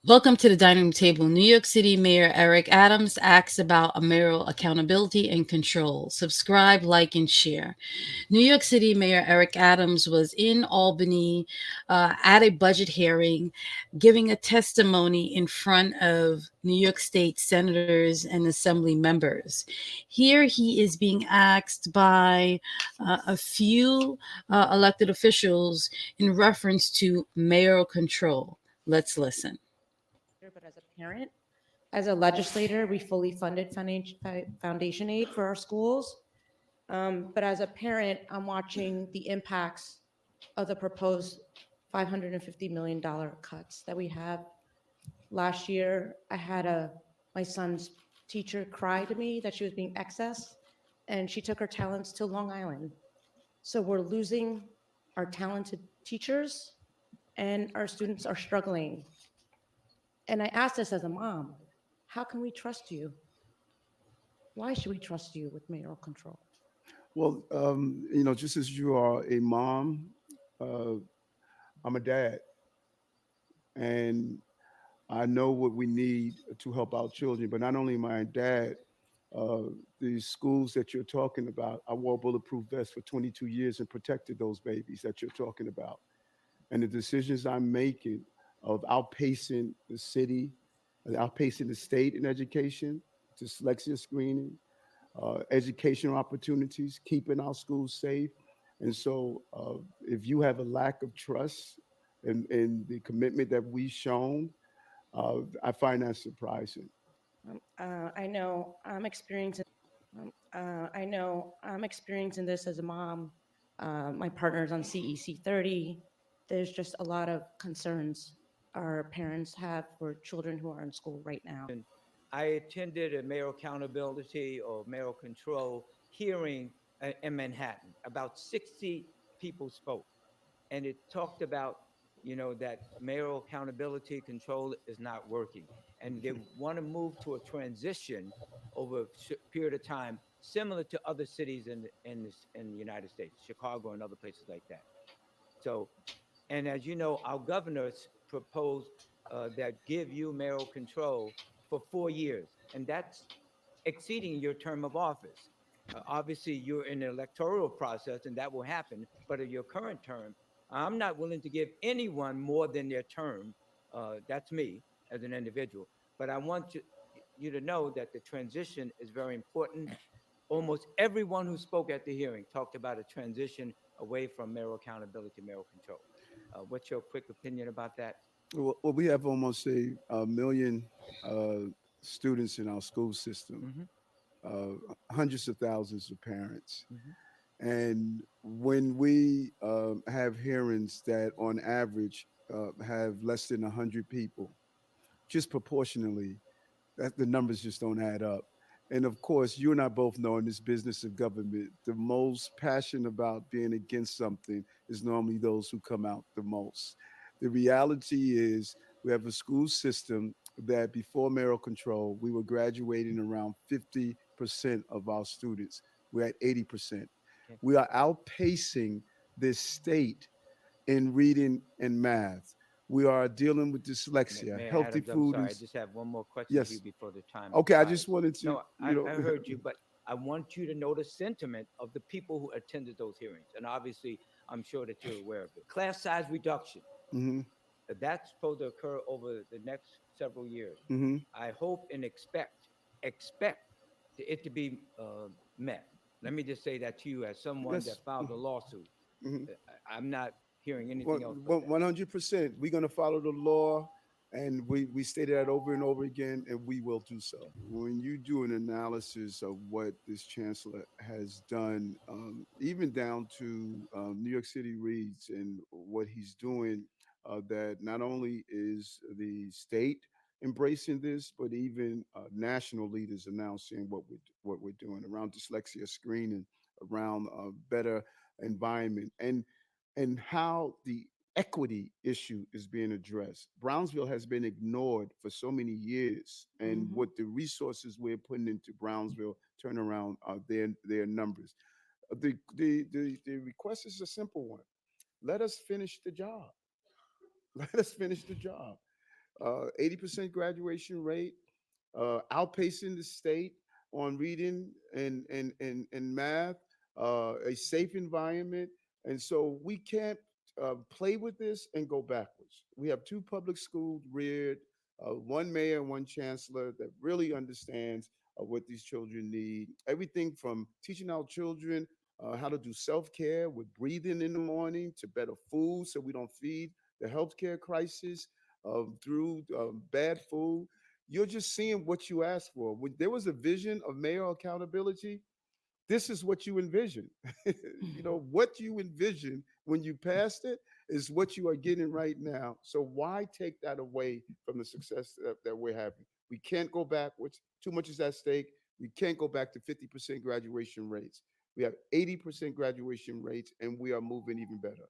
Welcome to the dining room table. New York City Mayor Eric Adams asks about a mayoral accountability and control. Subscribe, like, and share. New York City Mayor Eric Adams was in Albany at a budget hearing, giving a testimony in front of New York State senators and assembly members. Here he is being asked by a few elected officials in reference to mayoral control. Let's listen. But as a parent, as a legislator, we fully funded foundation aid for our schools. But as a parent, I'm watching the impacts of the proposed $550 million cuts that we have. Last year, I had my son's teacher cry to me that she was being excessed, and she took her talents to Long Island. So we're losing our talented teachers, and our students are struggling. And I asked this as a mom, how can we trust you? Why should we trust you with mayoral control? Well, just as you are a mom, uh, I'm a dad, and I know what we need to help our children. But not only my dad, uh, the schools that you're talking about, I wore bulletproof vests for 22 years and protected those babies that you're talking about. And the decisions I'm making of outpacing the city, outpacing the state in education, dyslexia screening, educational opportunities, keeping our schools safe. And so, if you have a lack of trust in the commitment that we've shown, I find that surprising. I know I'm experiencing. I know I'm experiencing this as a mom. My partner's on CEC 30. There's just a lot of concerns our parents have for children who are in school right now. And I attended a mayoral accountability or mayoral control hearing in Manhattan. About 60 people spoke, and it talked about, that mayoral accountability control is not working, and they want to move to a transition over a period of time, similar to other cities in the United States, Chicago and other places like that. So, and as you know, our governors proposed that give you mayoral control for 4 years, and that's exceeding your term of office. Obviously, you're in the electoral process, and that will happen. But in your current term, I'm not willing to give anyone more than their term. That's me as an individual. But I want you to know that the transition is very important. Almost everyone who spoke at the hearing talked about a transition away from mayoral accountability, mayoral control. What's your quick opinion about that? Well, we have almost a million uh, students in our school system, Mm-hmm. hundreds of thousands of parents. Mm-hmm. And when we have hearings that on average have less than 100 people, just proportionally, that the numbers just don't add up. And of course, you and I both know in this business of government, the most passionate about being against something is normally those who come out the most. The reality is we have a school system that before mayoral control, we were graduating around 50% of our students. We're at 80%. Okay. We are outpacing this state in reading and math. We are dealing with dyslexia, Mayor healthy Adams, I'm food, sorry. and I just have one more question for you yes. before the time Okay, I expires. just wanted to, No, I heard you, but I want you to know the sentiment of the people who attended those hearings. And obviously, I'm sure that you're aware of it. Class size reduction, hmm that's supposed to occur over the next several years. hmm I hope and expect it to be met. Let me just say that to you as someone yes. that filed a lawsuit. hmm I'm not hearing anything else but that. 100%. We're going to follow the law, and we stated that over and over again, and we will do so. When you do an analysis of what this chancellor has done, even down to New York City Reads and what he's doing, that not only is the state embracing this, but even national leaders announcing what we're doing around dyslexia screening, around better environment, and how the equity issue is being addressed. Brownsville has been ignored for so many years, and Mm-hmm. what the resources we're putting into Brownsville turn around their numbers. The request is a simple one. Let us finish the job. Let us finish the job. 80% graduation rate, outpacing the state on reading and math, a safe environment. And so we can't play with this and go backwards. We have two public schools reared, one mayor and one chancellor that really understands what these children need. Everything from teaching our children how to do self-care with breathing in the morning to better food so we don't feed the healthcare crisis through bad food. You're just seeing what you asked for. When there was a vision of mayoral accountability, this is what you envision. You know, what you envision when you passed it is what you are getting right now. So why take that away from the success that we're having? We can't go backwards. Too much is at stake. We can't go back to 50% graduation rates. We have 80% graduation rates, and we are moving even better.